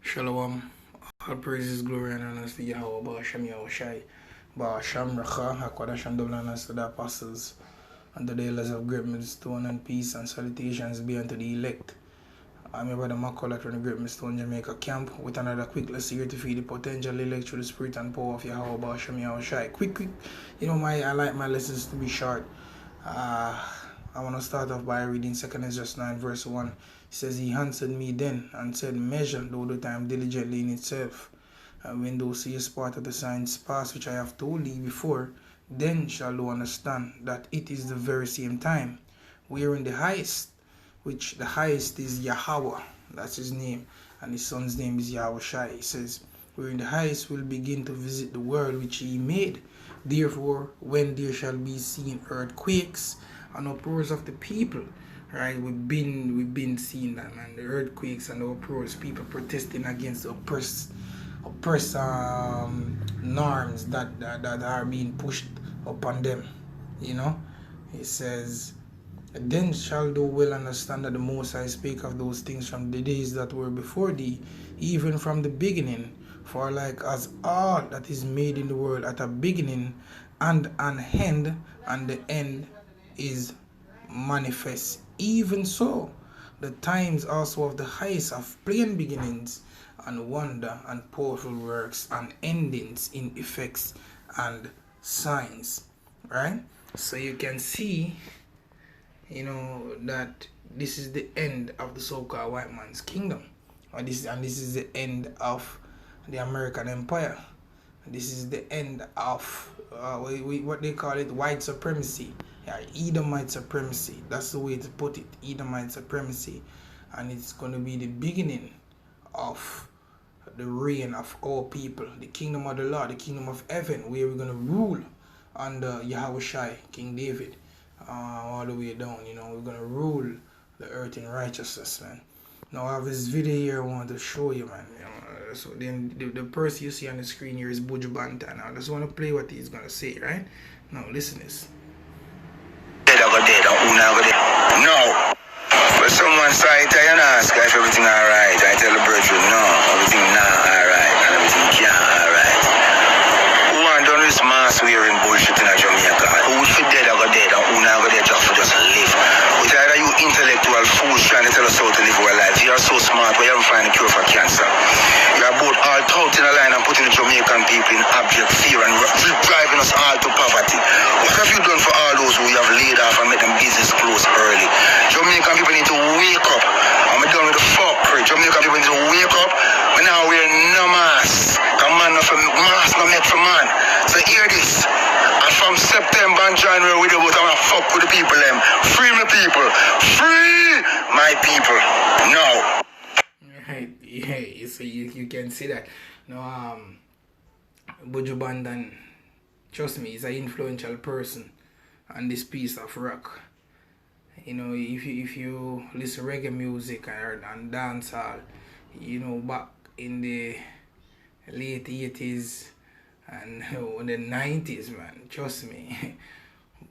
Shalom. All praises, glory, and honor to Yahweh, Ba'ashem Yahushai, Ba'ashem Racha, HaKadosh, and double honors to the apostles, and to the elders of great millstone, and peace and salutations be unto the elect. I'm your brother Macaulay from the Great Millstone Jamaica camp with another quick lesson here to feed the potential elect through the spirit and power of Yahweh, Ba'ashem Yahushai. Quick. I like my lessons to be short. I want to start off by reading 2 Ezra 9 verse 1. It says, He answered me then and said, Measure thou the time diligently in itself. And when thou seest part of the signs past which I have told thee before, then shall thou understand that it is the very same time, wherein the highest, which the highest is Yahweh, that's his name, and his son's name is Yahushai. He says, wherein the highest will begin to visit the world which he made. Therefore, when there shall be seen earthquakes and uproars of the people, right? We've been seeing that, man. The earthquakes and the uproars, people protesting against the oppressed norms that are being pushed upon them. It says, then shall thou well understand that the Most High spake of those things from the days that were before thee, even from the beginning. For like as all that is made in the world at a beginning and an end, and the end is manifest, even so the times also of the highest have plain beginnings, and wonder and powerful works, and endings in effects and signs. Right? So you can see, that this is the end of the so-called white man's kingdom, and this is the end of the American empire. This is the end of what they call it, white supremacy. Yeah, Edomite supremacy. That's the way to put it, Edomite supremacy. And it's going to be the beginning of the reign of all people, the kingdom of the Lord, the kingdom of heaven, where we're going to rule under Yahushai, King David, all the way down. We're going to rule the earth in righteousness, man. Now I have this video here I want to show you, man. So then the person you see on the screen here is Buju Banton. I just want to play what he's going to say, right? Now listen this. No. But someone say it and ask if everything alright. I tell the brethren, no, everything not alright and everything can't alright. Who want done this mass wearing bullshit in Jamaica? Who should dead or go dead and who not go dead just live? With either you intellectual fools trying to tell us how to live our lives. You are so smart but you haven't found a cure for cancer. You are both all out in a line and putting the Jamaican people in abject fear and driving us all to poverty. What have you done for all those who you have laid off and made them business close early? Jamaican people need to wake up. I'm done with the fuckery. Jamaican people need to wake up. But now we're no mask. A man of a mask not made for man. So hear this. And from September and January we do what I'm gonna fuck with the people them. Free my people. Free my people. No. Right, yeah, so you can see that. Now, Buju Banton, trust me, he's an influential person on this piece of rock. If you listen to reggae music and dancehall, back in the late 80s and the 90s, man, trust me,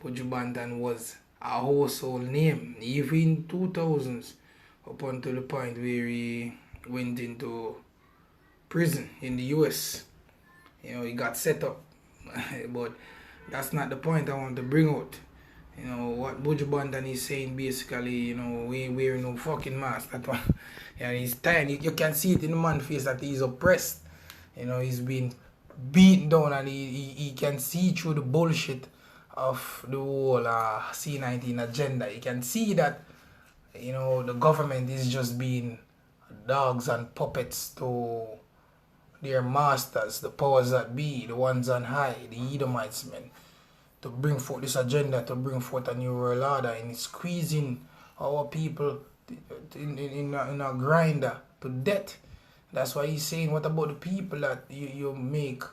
Buju Banton was a household name, even in 2000s, up until the point where he went into prison in the US. He got set up. But that's not the point I want to bring out. What Buju Banton is saying basically, we ain't wearing no fucking mask. That one. He's tired. You can see it in the man's face that he's oppressed. He's been beaten down and he can see through the bullshit of the whole C19 agenda. You can see that the government is just being dogs and puppets to their masters, the powers that be, the ones on high, the Edomites, men, to bring forth this agenda, to bring forth a new world order, and it's squeezing our people in a grinder to death. That's why he's saying, what about the people that you make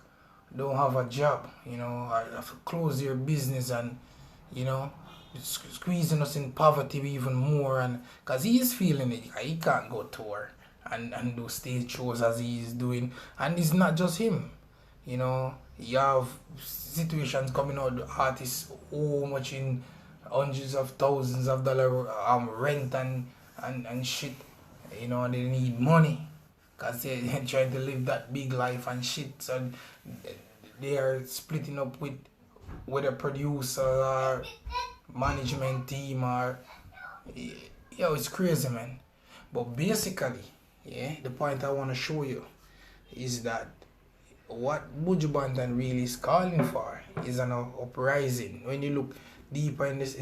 don't have a job, have to close their business and, squeezing us in poverty even more, and because he is feeling it, he can't go tour and do stage shows as he is doing, and it's not just him. You have situations coming out, artists so much in hundreds of thousands of dollars rent and shit, they need money. because they're trying to live that big life and shit. So they are splitting up with a producer or management team or it's crazy, man. But basically, yeah, the point I want to show you is that what Buju Banton really is calling for is an uprising. When you look deeper in this,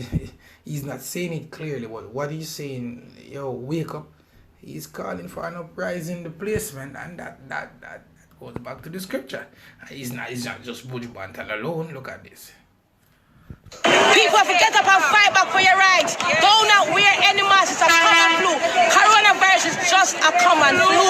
he's not saying it clearly, but what he's saying, wake up. He's calling for an uprising in the place, man, and that goes back to the scripture. It's not just Buju Banton alone. Look at this. People have to get up and fight back for your rights. Do not wear any masks. It's a common flu. Coronavirus is just a common flu.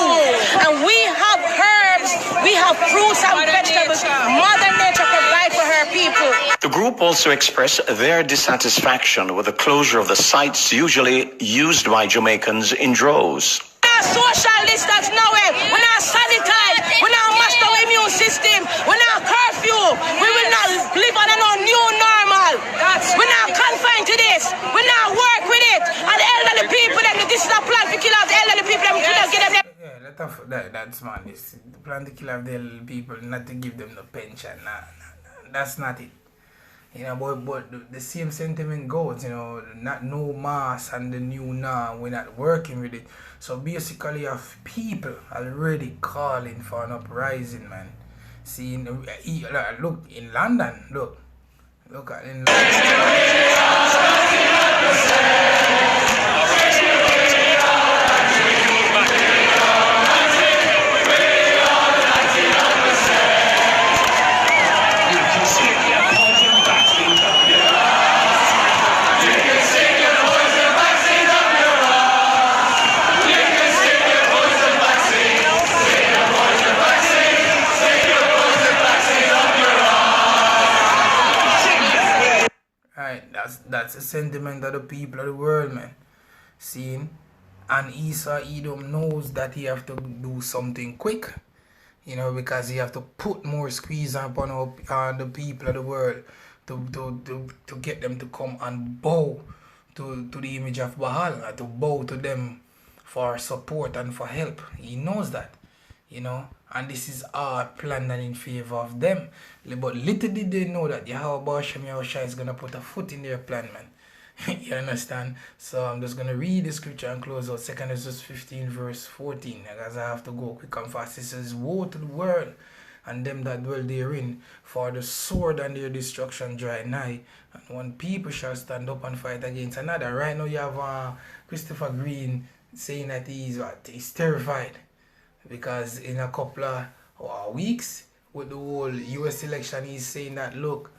And we have herbs, we have fruits and vegetables. Mother Nature provides for her people. The group also expressed their dissatisfaction with the closure of the sites usually used by Jamaicans in droves. Social distance nowhere. We're not sanitize. We're not master our immune system. We're not curfew. We will not live on a new normal. We're not confined to this. We're not work with it. And the elderly people, this is a plan to kill off the elderly people. That's man. This the plan to kill off the elderly people, not to give them the pension. Nah. That's not it. But the same sentiment goes, not no mass and the new now, we're not working with it. So basically you have people already calling for an uprising, man. See, look, in London, look at in that's the sentiment of the people of the world, man. Seeing, and Esau Edom knows that he have to do something quick, because he have to put more squeeze upon the people of the world to get them to come and bow to the image of Baal, to bow to them for support and for help. He knows that, and this is all planned and in favor of them. But little did they know that Yahweh Hashem Yahushua is going to put a foot in their plan, man. You understand? So I'm just going to read the scripture and close out. 2 Esdras 15 verse 14. Because I have to go quick and fast. It says, woe to the world and them that dwell therein, for the sword and their destruction draw nigh, and one people shall stand up and fight against another. Right now you have Christopher Green saying that he's terrified, because in a couple of weeks with the whole US election, he's saying that, look,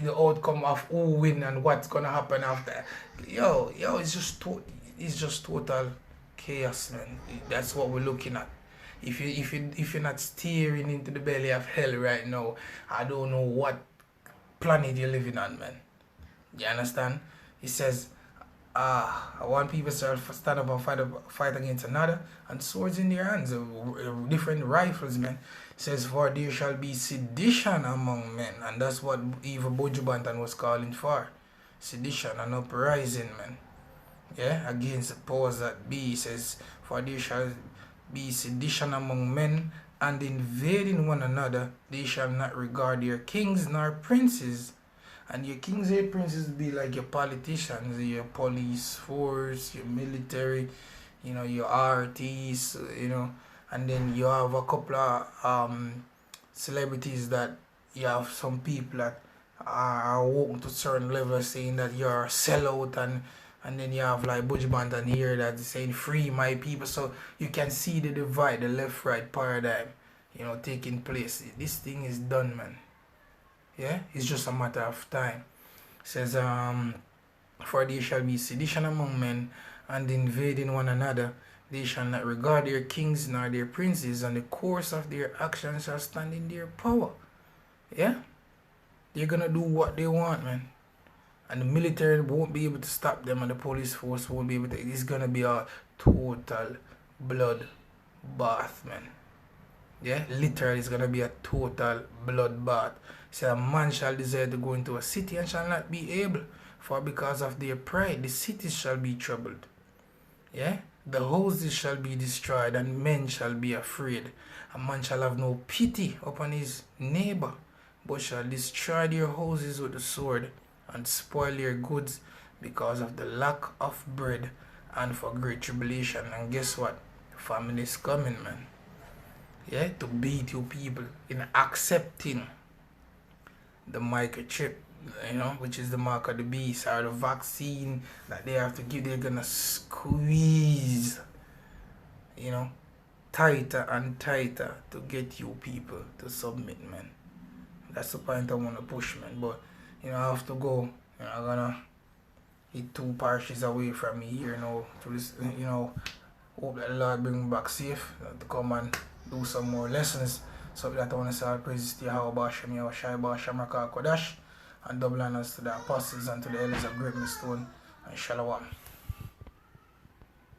the outcome of who win and what's gonna happen after. It's just total chaos, man. That's what we're looking at. If you're not steering into the belly of hell right now, I don't know what planet you're living on, man. You understand? He says, I want people to stand up and fight against another, and swords in their hands, different rifles, man. It says, for there shall be sedition among men, and that's what even Buju Banton was calling for. Sedition and uprising, man. Yeah, against the powers that be. It says, for there shall be sedition among men, and invading one another, they shall not regard their kings nor princes. And your kings and princes be like your politicians, your police force, your military, your RTs, and then you have a couple of celebrities that you have some people that are walking to certain levels saying that you're a sellout, and then you have like Buju Banton here that's saying free my people. So you can see the divide, the left-right paradigm, taking place. This thing is done, man. Yeah, it's just a matter of time. It says, for there shall be sedition among men, and invading one another. They shall not regard their kings nor their princes, and the course of their actions shall stand in their power. Yeah? They're gonna do what they want, man. And the military won't be able to stop them, and the police force won't be able to. It's gonna be a total blood bath, man. Yeah? Literally, it's gonna be a total bloodbath. So a man shall desire to go into a city and shall not be able, for because of their pride the cities shall be troubled. Yeah? The houses shall be destroyed, and men shall be afraid. A man shall have no pity upon his neighbor, but shall destroy their houses with the sword, and spoil their goods because of the lack of bread and for great tribulation. And guess what? Famine is coming, man. Yeah, to beat you people in accepting the microchip, which is the mark of the beast, or the vaccine that they have to give. They're gonna squeeze, tighter and tighter to get you people to submit, man. That's the point I want to push, man. But I have to go. I'm gonna eat 2 parishes away from me here now to this. Hope that the Lord bring me back safe to come and do some more lessons. So that I want to say all praises to Yahweh Shem, Yahweh Shai Basham Rakah Kodash, and double honors to the apostles and to the elders of Great Stone, and Shalom.